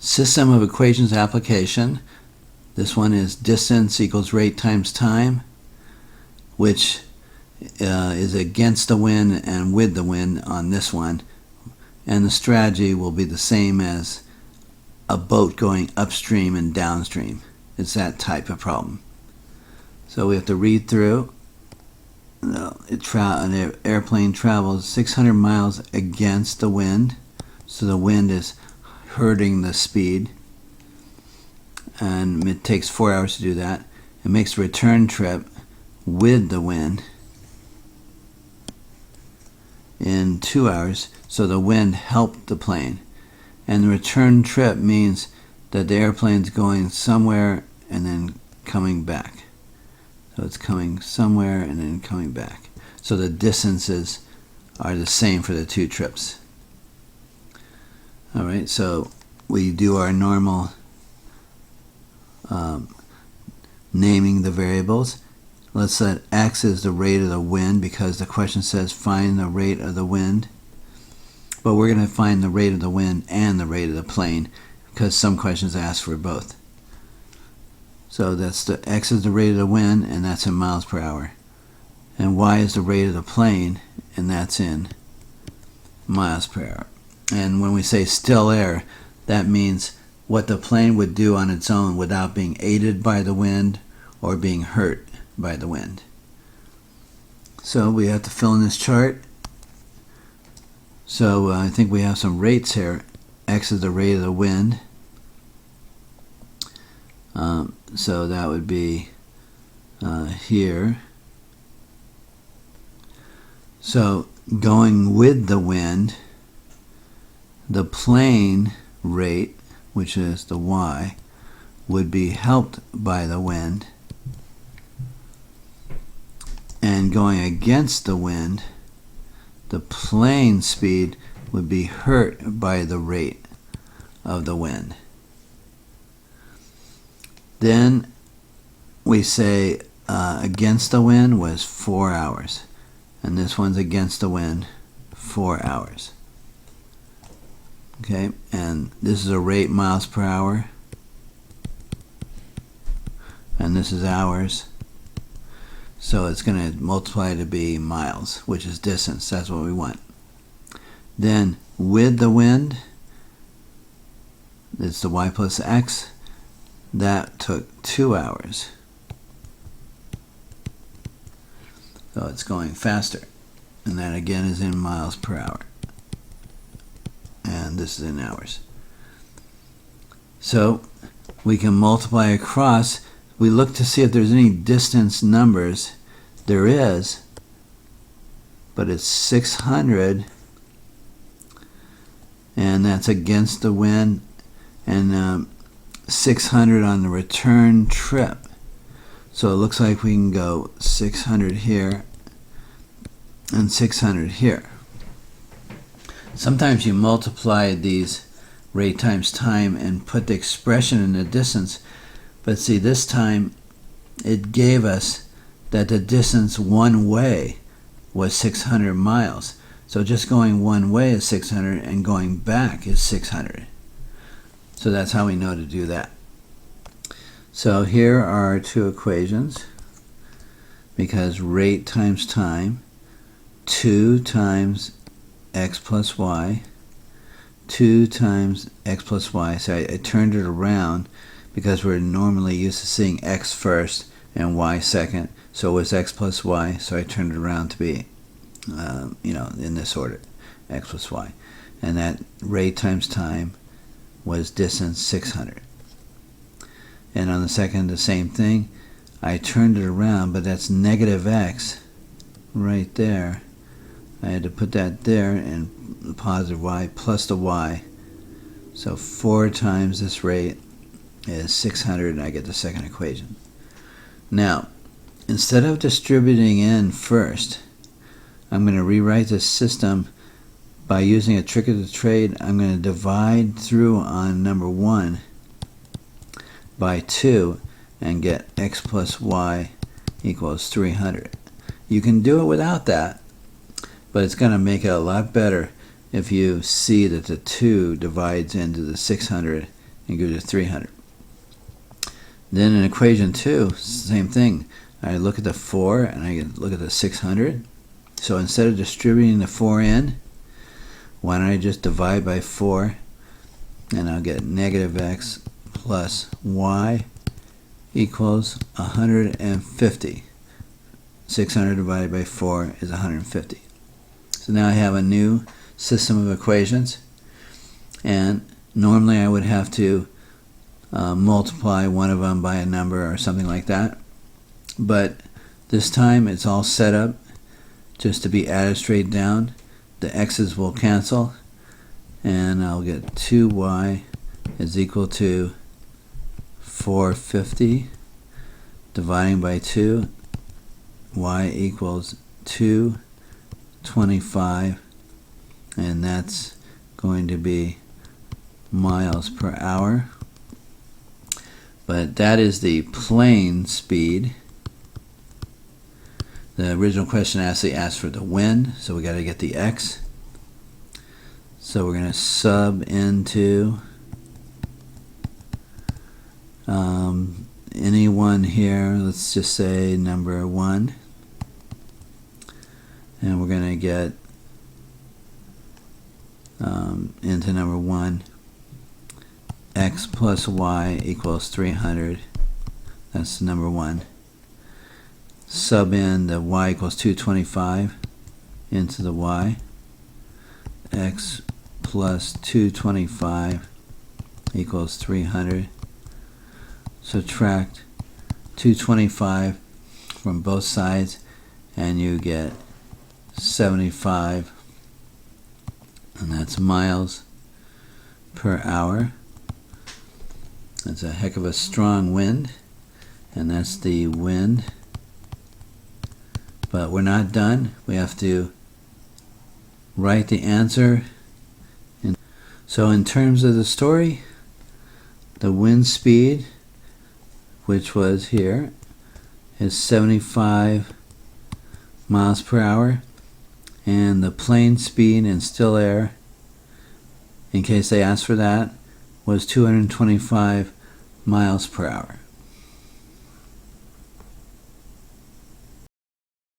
System of equations application. This one is distance equals rate times time, which is against the wind and with the wind on this one. And the strategy will be the same as a boat going upstream and downstream. It's that type of problem. So we have to read through. An airplane travels 600 miles against the wind, so the wind is hurting the speed, and it takes 4 hours to do that. It makes a return trip with the wind in 2 hours, so the wind helped the plane. And the return trip means that the airplane's going somewhere and then coming back. So it's coming somewhere and then coming back. So the distances are the same for the two trips. Alright, so we do our normal naming the variables. Let's set x as the rate of the wind, because the question says find the rate of the wind. But we're going to find the rate of the wind and the rate of the plane, because some questions ask for both. So that's the x is the rate of the wind, and that's in miles per hour. And y is the rate of the plane, and that's in miles per hour. And when we say still air, that means what the plane would do on its own without being aided by the wind or being hurt by the wind. So we have to fill in this chart. So I think we have some rates here. X is the rate of the wind. So that would be here. So going with the wind, the plane rate, which is the y, would be helped by the wind. And going against the wind, the plane speed would be hurt by the rate of the wind. Then we say against the wind was 4 hours. And this one's against the wind, 4 hours. Okay, and this is a rate miles per hour. And this is hours. So it's going to multiply to be miles, which is distance. That's what we want. Then with the wind, it's the y plus x. That took 2 hours. So it's going faster. And that again is in miles per hour. And this is in hours. So we can multiply across. We look to see if there's any distance numbers. There is, but it's 600, and that's against the wind, and 600 on the return trip. So it looks like we can go 600 here and 600 here. Sometimes you multiply these rate times time and put the expression in the distance. But see, this time it gave us that the distance one way was 600 miles. So just going one way is 600 and going back is 600. So that's how we know to do that. So here are our two equations, because rate times time, 2 times x plus y, 2 times x plus y. So I turned it around, because we're normally used to seeing x first and y second. So it was x plus y, so I turned it around to be, in this order, x plus y. And that rate times time was distance 600. And on the second, the same thing. I turned it around, but that's negative x right there. I had to put that there, and the positive y plus the y. So 4 times this rate is 600, and I get the second equation. Now, instead of distributing in first, I'm going to rewrite this system by using a trick of the trade. I'm going to divide through on number 1 by 2 and get x plus y equals 300. You can do it without that, but it's going to make it a lot better if you see that the 2 divides into the 600 and gives you 300. Then in equation 2, same thing. I look at the 4 and I look at the 600. So instead of distributing the 4 in, why don't I just divide by 4, and I'll get negative x plus y equals 150. 600 divided by 4 is 150. So now I have a new system of equations, and normally I would have to multiply one of them by a number or something like that, but this time it's all set up just to be added straight down. The x's will cancel, and I'll get 2y is equal to 450 dividing by 2, y equals 225, and that's going to be miles per hour. But that is the plane speed. The original question actually asked for the wind, so we got to get the x. So we're going to sub into any one here. Let's just say number 1. And we're going to get into number 1. X plus y equals 300. That's number 1. Sub in the y equals 225 into the y. X plus 225 equals 300. Subtract 225 from both sides and you get 75, and that's miles per hour. That's a heck of a strong wind, and that's the wind. But we're not done. We have to write the answer. So in terms of the story, the wind speed, which was here, is 75 miles per hour, and the plane speed in still air, in case they asked for that, was 225 miles per hour.